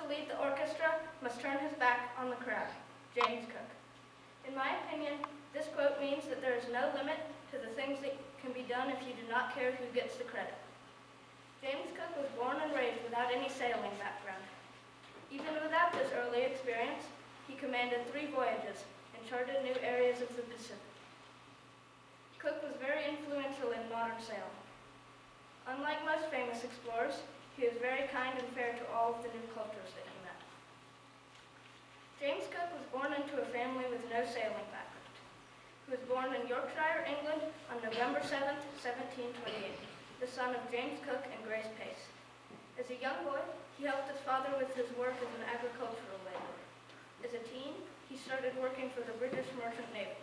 to lead the orchestra must turn his back on the crowd. James Cook. In my opinion, this quote means that there is no limit to the things that can be done if you do not care who gets the credit. James Cook was born and raised without any sailing background. Even without this early experience, he commanded 3 voyages and charted new areas of the Pacific. Cook was very influential in modern sailing. Unlike most famous explorers, he was very kind and fair to all of the new cultures that he met. James Cook was born into a family with no sailing background. He was born in Yorkshire, England on November 7, 1728, the son of James Cook and Grace Pace. As a young boy, he helped his father with his work as an agricultural laborer. As a teen, he started working for the British Merchant Navy.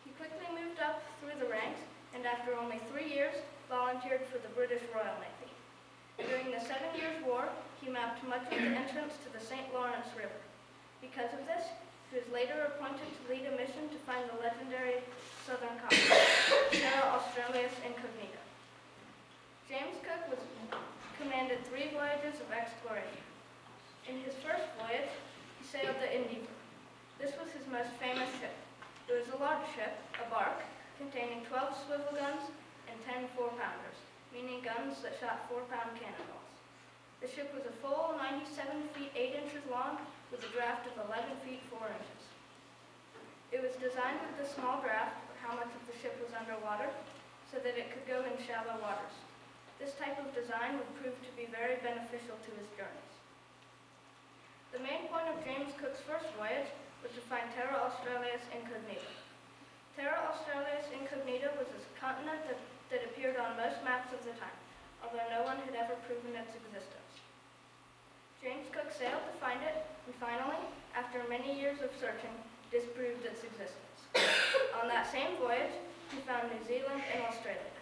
He quickly moved up through the ranks and after only 3 years, volunteered for the British Royal Navy. During the 7 Years' War, he mapped much of the entrance to the St. Lawrence River. Because of this, he was later appointed to lead a mission to find the legendary Southern Continent, Terra Australis Incognita. James Cook commanded 3 voyages of exploration. In his first voyage, he sailed the Endeavour. This was his most famous ship. It was a large ship, a bark, containing 12 swivel guns and 10 4-pounders, meaning guns that shot 4-pound cannonballs. The ship was a full 97 feet 8 inches long with a draft of 11 feet 4 inches. It was designed with the small draft for how much of the ship was underwater so that it could go in shallow waters. This type of design would prove to be very beneficial to his journeys. The main point of James Cook's first voyage was to find Terra Australis Incognita. Terra Australis Incognita was a continent that appeared on most maps of the time, although no one had ever proven its existence. James Cook sailed to find it, and finally, after many years of searching, disproved its existence. On that same voyage, he found New Zealand and Australia.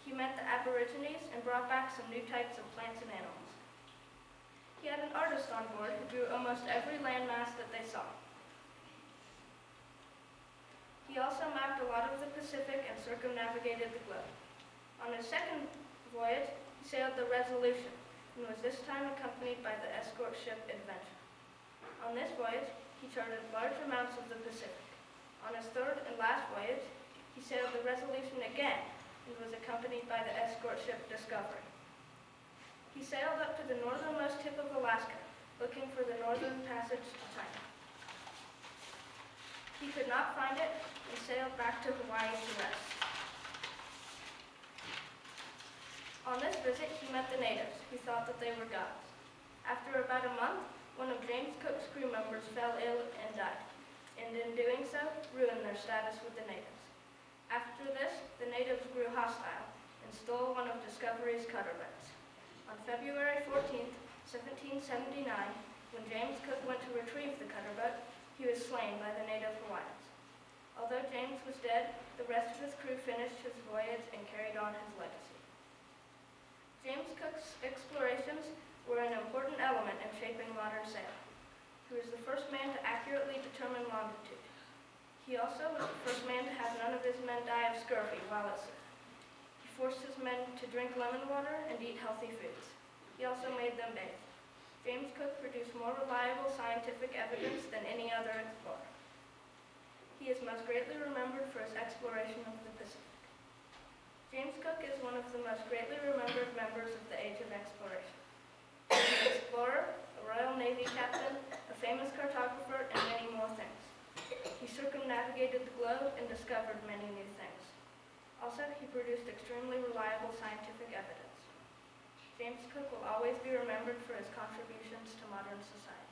He met the Aborigines and brought back some new types of plants and animals. He had an artist on board who drew almost every landmass that they saw. He also mapped a lot of the Pacific and circumnavigated the globe. On his second voyage, he sailed the Resolution and was this time accompanied by the escort ship Adventure. On this voyage, he charted large amounts of the Pacific. On his third and last voyage, he sailed the Resolution again and was accompanied by the escort ship Discovery. He sailed up to the northernmost tip of Alaska, looking for the northern passage to China. He could not find it and sailed back to Hawaii to rest. On this visit, he met the natives, who thought that they were gods. After about a month, one of James Cook's crew members fell ill and died, and in doing so, ruined their status with the natives. After this, the natives grew hostile and stole one of Discovery's cutter boats. On February 14, 1779, when James Cook went to retrieve the cutter boat, he was slain by the native Hawaiians. Although James was dead, the rest of his crew finished his voyage and carried on his legacy. James Cook's explorations were an important element in shaping modern sailing. He was the first man to accurately determine longitude. He also was the first man to have none of his men die of scurvy while at sea. He forced his men to drink lemon water and eat healthy foods. He also made them bathe. James Cook produced more reliable scientific evidence than any other explorer. He is most greatly remembered for his exploration of the Pacific. James Cook is one of the most greatly remembered members of the Age of Exploration. He was an explorer, a Royal Navy captain, a famous cartographer, and many more things. He circumnavigated the globe and discovered many new things. Also, he produced extremely reliable scientific evidence. James Cook will always be remembered for his contributions to modern society.